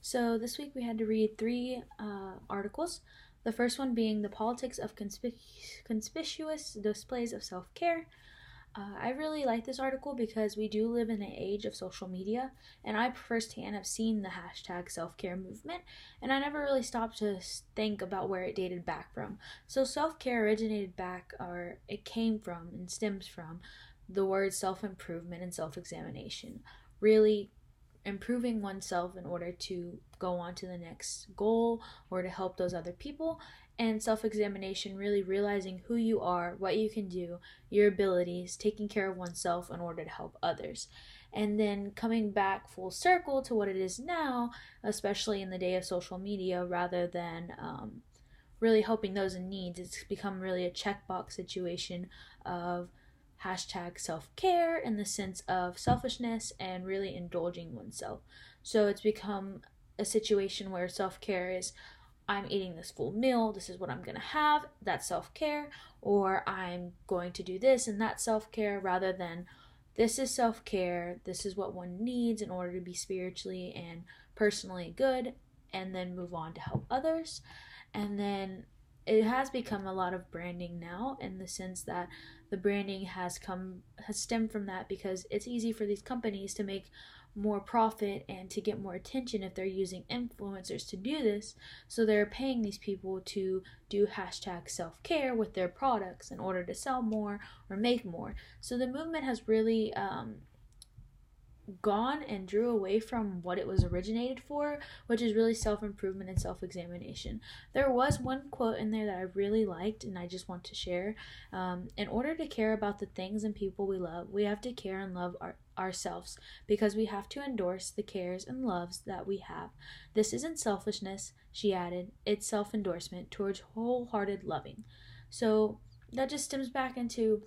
So this week we had to read three articles. The first one being The Politics of Conspicuous Displays of Self Care. I really like this article because we do live in an age of social media, and I firsthand have seen the hashtag self care movement, and I never really stopped to think about where it dated back from. So, self care originated back, or it came from and stems from the words self improvement and self examination. Really improving oneself in order to go on to the next goal or to help those other people, and self examination, really realizing who you are, what you can do, your abilities, taking care of oneself in order to help others. And then coming back full circle to what it is now, especially in the day of social media, rather than really helping those in need, it's become really a checkbox situation of hashtag self-care in the sense of selfishness and really indulging oneself. So it's become a situation where self-care is, I'm eating this full meal, this is what I'm going to have, that's self-care, or I'm going to do this and that's self-care, rather than this is self-care, this is what one needs in order to be spiritually and personally good, and then move on to help others. And then it has become a lot of branding now, in the sense that the branding has stemmed from that, because it's easy for these companies to make more profit and to get more attention if they're using influencers to do this. So they're paying these people to do hashtag self-care with their products in order to sell more or make more. So the movement has really gone and drew away from what it was originated for, which is really self improvement and self examination. There was one quote in there that I really liked, and I just want to share. In order to care about the things and people we love, we have to care and love ourselves, because we have to endorse the cares and loves that we have. This isn't selfishness, she added, it's self endorsement towards wholehearted loving. So that just stems back into,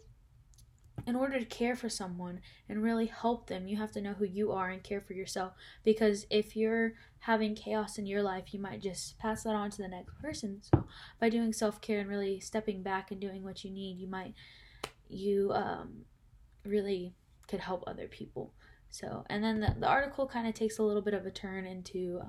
in order to care for someone and really help them, you have to know who you are and care for yourself. Because if you're having chaos in your life, you might just pass that on to the next person. So by doing self-care and really stepping back and doing what you need, you really could help other people. So, and then the article kind of takes a little bit of a turn into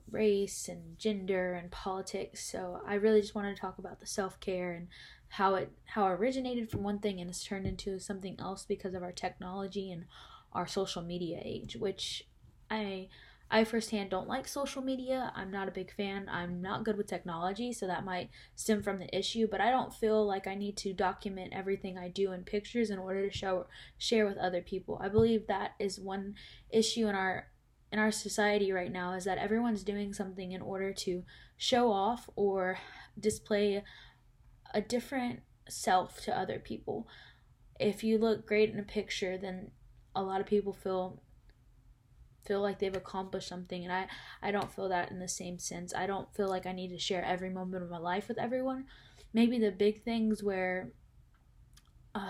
race and gender and politics. So I really just wanted to talk about the self-care and how it originated from one thing and has turned into something else because of our technology and our social media age, which I firsthand don't like social media. I'm not a big fan. I'm not good with technology, so that might stem from the issue, but I don't feel like I need to document everything I do in pictures in order to share with other people. I believe that is one issue in our society right now, is that everyone's doing something in order to show off or display a different self to other people. If you look great in a picture, then a lot of people feel like they've accomplished something, and I don't feel that in the same sense. I don't feel like I need to share every moment of my life with everyone. Maybe the big things where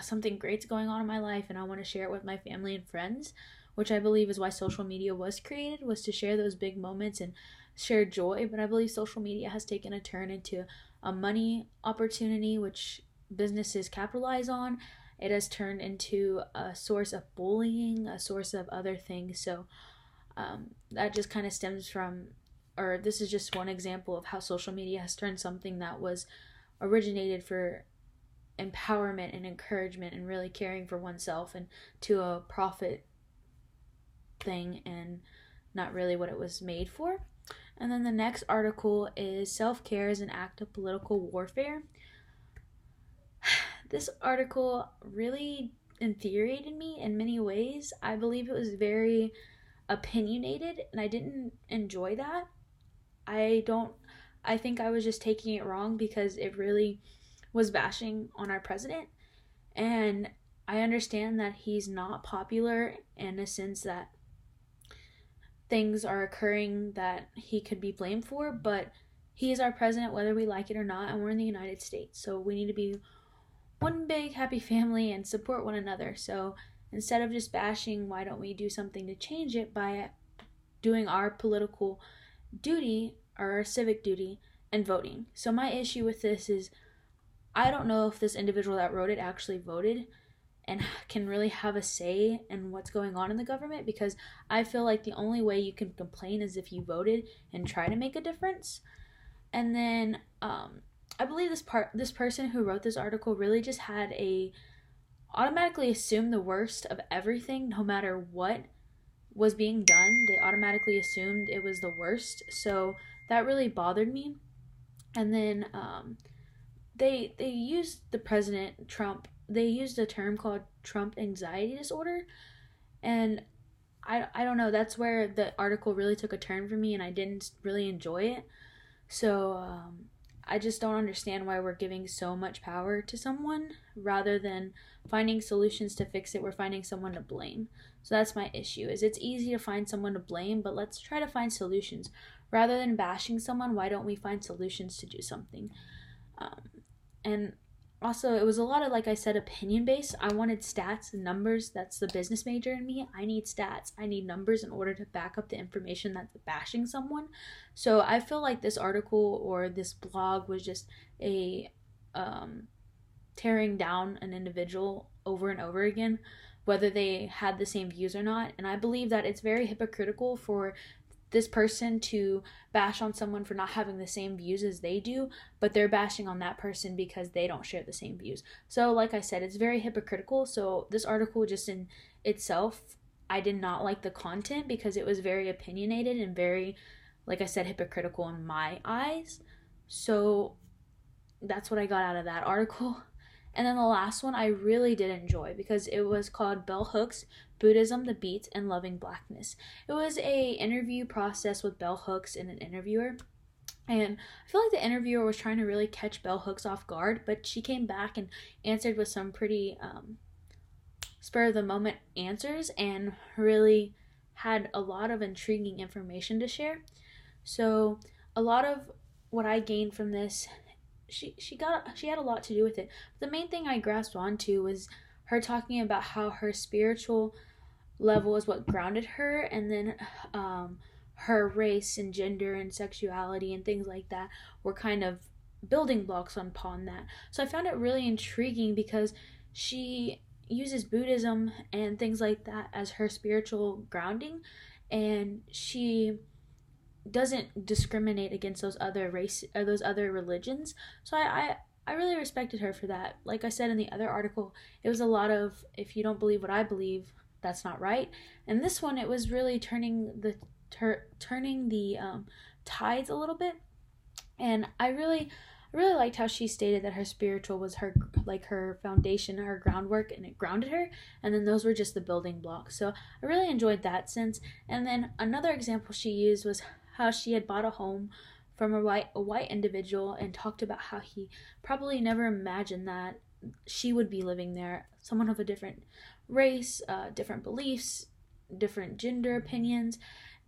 something great's going on in my life and I want to share it with my family and friends, which I believe is why social media was created, was to share those big moments and share joy. But I believe social media has taken a turn into a money opportunity, which businesses capitalize on. It has turned into a source of bullying, a source of other things. So that just kind of stems from, or this is just one example of how social media has turned something that was originated for empowerment and encouragement and really caring for oneself and to a profit thing, and not really what it was made for. And then the next article is Self Care is an Act of Political Warfare. This article really infuriated me in many ways. I believe it was very opinionated, and I didn't enjoy that. I don't I think I was just taking it wrong, because it really was bashing on our president, and I understand that he's not popular in a sense that things are occurring that he could be blamed for, but he is our president whether we like it or not, and we're in the United States, so we need to be one big happy family and support one another. So instead of just bashing, why don't we do something to change it by doing our political duty or our civic duty and voting? So my issue with this is, I don't know if this individual that wrote it actually voted, and can really have a say in what's going on in the government, because I feel like the only way you can complain is if you voted and try to make a difference. And then I believe this person who wrote this article really just had a automatically assumed the worst of everything, no matter what was being done. They automatically assumed it was the worst. So that really bothered me. And then they used the President Trump. They used a term called Trump anxiety disorder, and I don't know. That's where the article really took a turn for me, and I didn't really enjoy it. So I just don't understand why we're giving so much power to someone rather than finding solutions to fix it. We're finding someone to blame. So that's my issue. Is it's easy to find someone to blame, but let's try to find solutions. Rather than bashing someone, why don't we find solutions to do something? And also, it was a lot of, like I said, opinion based. I wanted stats and numbers. That's the business major in me. I need stats. I need numbers in order to back up the information that's bashing someone. So I feel like this article or this blog was just a tearing down an individual over and over again, whether they had the same views or not. And I believe that it's very hypocritical for this person to bash on someone for not having the same views as they do, but they're bashing on that person because they don't share the same views. So like I said, it's very hypocritical. So this article just in itself, I did not like the content because it was very opinionated and very, like I said, hypocritical in my eyes. So that's what I got out of that article. And then the last one I really did enjoy because it was called Bell Hooks, Buddhism, the Beat, and Loving Blackness. It was a interview process with Bell Hooks and an interviewer. And I feel like the interviewer was trying to really catch Bell Hooks off guard, but she came back and answered with some pretty spur of the moment answers and really had a lot of intriguing information to share. So a lot of what I gained from this, she had a lot to do with it. The main thing I grasped onto was her talking about how her spiritual level is what grounded her, and then her race and gender and sexuality and things like that were kind of building blocks upon that. So I found it really intriguing because she uses Buddhism and things like that as her spiritual grounding, and she doesn't discriminate against those other race or those other religions. So I really respected her for that. Like I said in the other article, it was a lot of, if you don't believe what I believe, that's not right. And this one, it was really turning the tides a little bit. And I really liked how she stated that her spiritual was her foundation, her groundwork, and it grounded her, and then those were just the building blocks. So I really enjoyed that sense. And then another example she used was how she had bought a home from a white individual and talked about how he probably never imagined that she would be living there, someone of a different race, different beliefs, different gender opinions.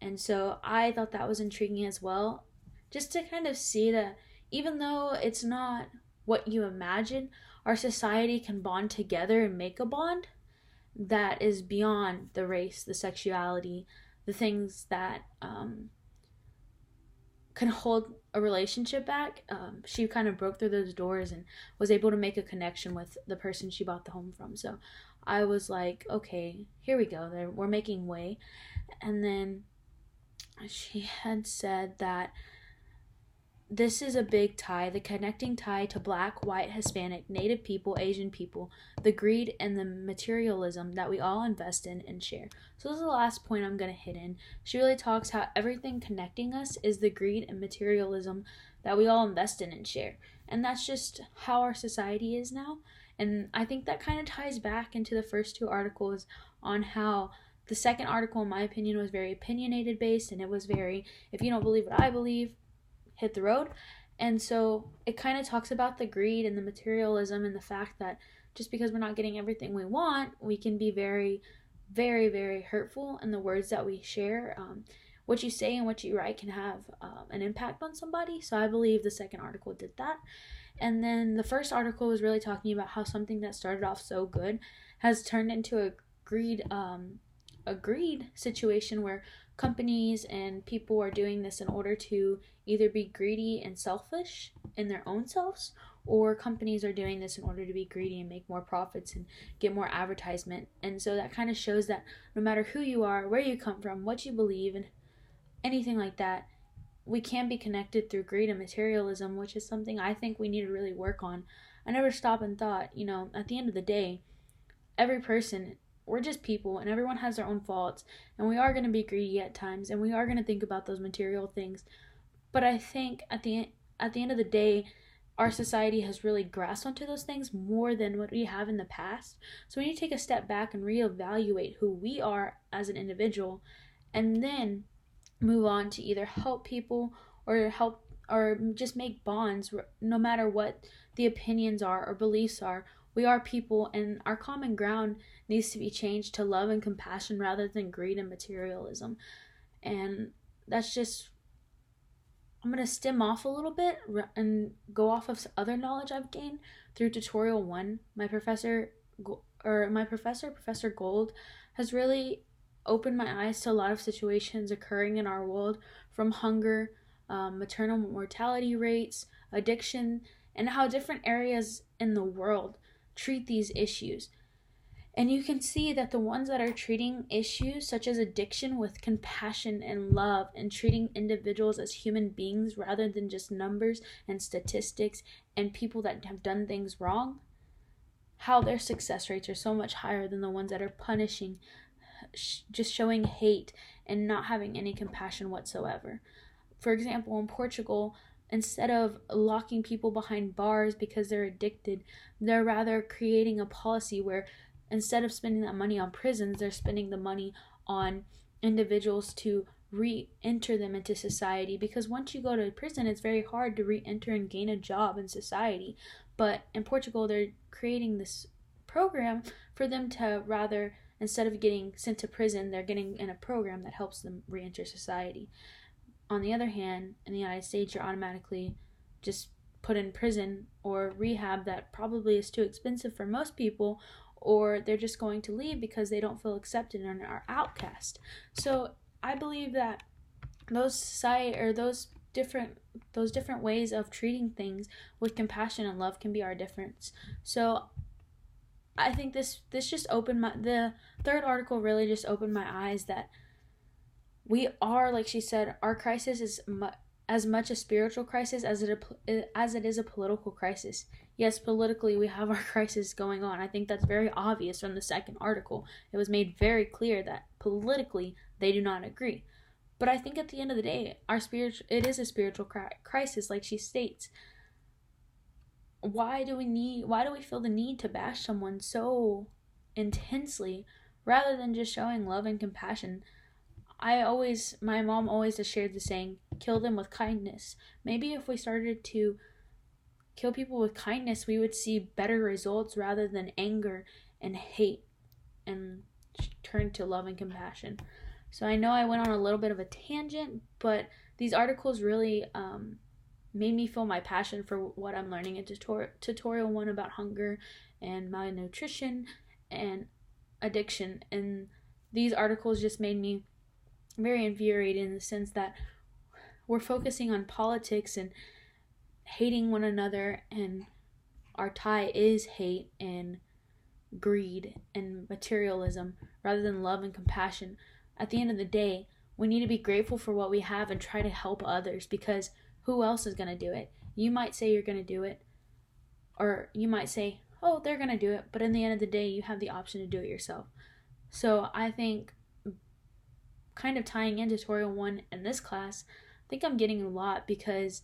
And so I thought that was intriguing as well, just to kind of see that even though it's not what you imagine, our society can bond together and make a bond that is beyond the race, the sexuality, the things that can hold a relationship back. She kind of broke through those doors and was able to make a connection with the person she bought the home from. So I was like, okay, here we go. We're making way. And then she had said that this is a big tie, the connecting tie to Black, white, Hispanic, Native people, Asian people, the greed and the materialism that we all invest in and share. So this is the last point I'm going to hit in. She really talks how everything connecting us is the greed and materialism that we all invest in and share. And that's just how our society is now. And I think that kind of ties back into the first two articles on how the second article, in my opinion, was very opinionated based, and it was very, if you don't believe what I believe, hit the road. And so it kind of talks about the greed and the materialism and the fact that just because we're not getting everything we want, we can be very, very, very hurtful in the words that we share. What you say and what you write can have an impact on somebody. So I believe the second article did that. And then the first article was really talking about how something that started off so good has turned into a greed situation where companies and people are doing this in order to either be greedy and selfish in their own selves, or companies are doing this in order to be greedy and make more profits and get more advertisement. And so that kind of shows that no matter who you are, where you come from, what you believe, and anything like that, we can be connected through greed and materialism, which is something I think we need to really work on. I never stop and thought, at the end of the day, every person, we're just people, and everyone has their own faults, and we are going to be greedy at times, and we are going to think about those material things. But I think at the end of the day, our society has really grasped onto those things more than what we have in the past. So we need to take a step back and reevaluate who we are as an individual, and then move on to either help people or just make bonds, no matter what the opinions are or beliefs are. We are people, and our common ground needs to be changed to love and compassion rather than greed and materialism. And that's just, I'm going to stem off a little bit and go off of other knowledge I've gained through tutorial 1. Professor Gold, has really opened my eyes to a lot of situations occurring in our world, from hunger, maternal mortality rates, addiction, and how different areas in the world treat these issues. And you can see that the ones that are treating issues such as addiction with compassion and love, and treating individuals as human beings rather than just numbers and statistics and people that have done things wrong, how their success rates are so much higher than the ones that are punishing, just showing hate and not having any compassion whatsoever. For example, in Portugal, instead of locking people behind bars because they're addicted, they're rather creating a policy where instead of spending that money on prisons, they're spending the money on individuals to re-enter them into society. Because once you go to prison, it's very hard to re-enter and gain a job in society. But in Portugal, they're creating this program for them to rather, instead of getting sent to prison, they're getting in a program that helps them re-enter society. On the other hand, in the United States, you're automatically just put in prison or rehab that probably is too expensive for most people, or they're just going to leave because they don't feel accepted and are outcast. So I believe that those different ways of treating things with compassion and love can be our difference. So I think this just opened the third article really just opened my eyes that we are, like she said, our crisis is as much a spiritual crisis as it is a political crisis. Yes, politically we have our crisis going on. I think that's very obvious from the second article. It was made very clear that politically they do not agree. But I think at the end of the day, it is a spiritual crisis, like she states. Why do we feel the need to bash someone so intensely rather than just showing love and compassion? My mom always has shared the saying, kill them with kindness. Maybe if we started to kill people with kindness, we would see better results rather than anger and hate, and turn to love and compassion. So I know I went on a little bit of a tangent, but these articles really made me feel my passion for what I'm learning in tutorial 1 about hunger and malnutrition and addiction. And these articles just made me very infuriated in the sense that we're focusing on politics and hating one another, and our tie is hate and greed and materialism rather than love and compassion. At the end of the day, we need to be grateful for what we have and try to help others, because who else is going to do it? You might say you're going to do it, or you might say, oh, they're going to do it, but in the end of the day, you have the option to do it yourself. So I think, kind of tying in tutorial 1 in this class, I think I'm getting a lot, because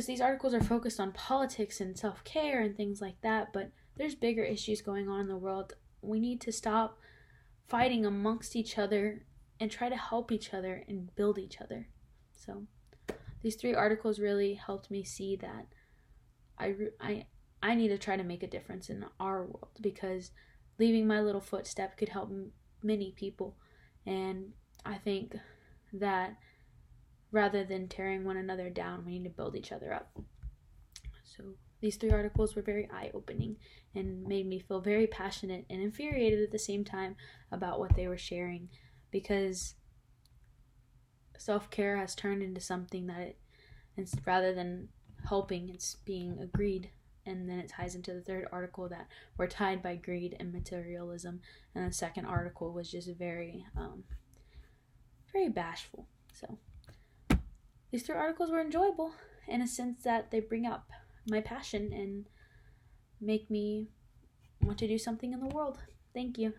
these articles are focused on politics and self-care and things like that, but there's bigger issues going on in the world. We need to stop fighting amongst each other and try to help each other and build each other. So these 3 articles really helped me see that I need to try to make a difference in our world, because leaving my little footstep could help many people. And I think that rather than tearing one another down, we need to build each other up. So these 3 articles were very eye-opening and made me feel very passionate and infuriated at the same time about what they were sharing, because self-care has turned into something that rather than helping, it's being a greed. And then it ties into the third article that we're tied by greed and materialism. And the second article was just very, very bashful. So these three articles were enjoyable in a sense that they bring up my passion and make me want to do something in the world. Thank you.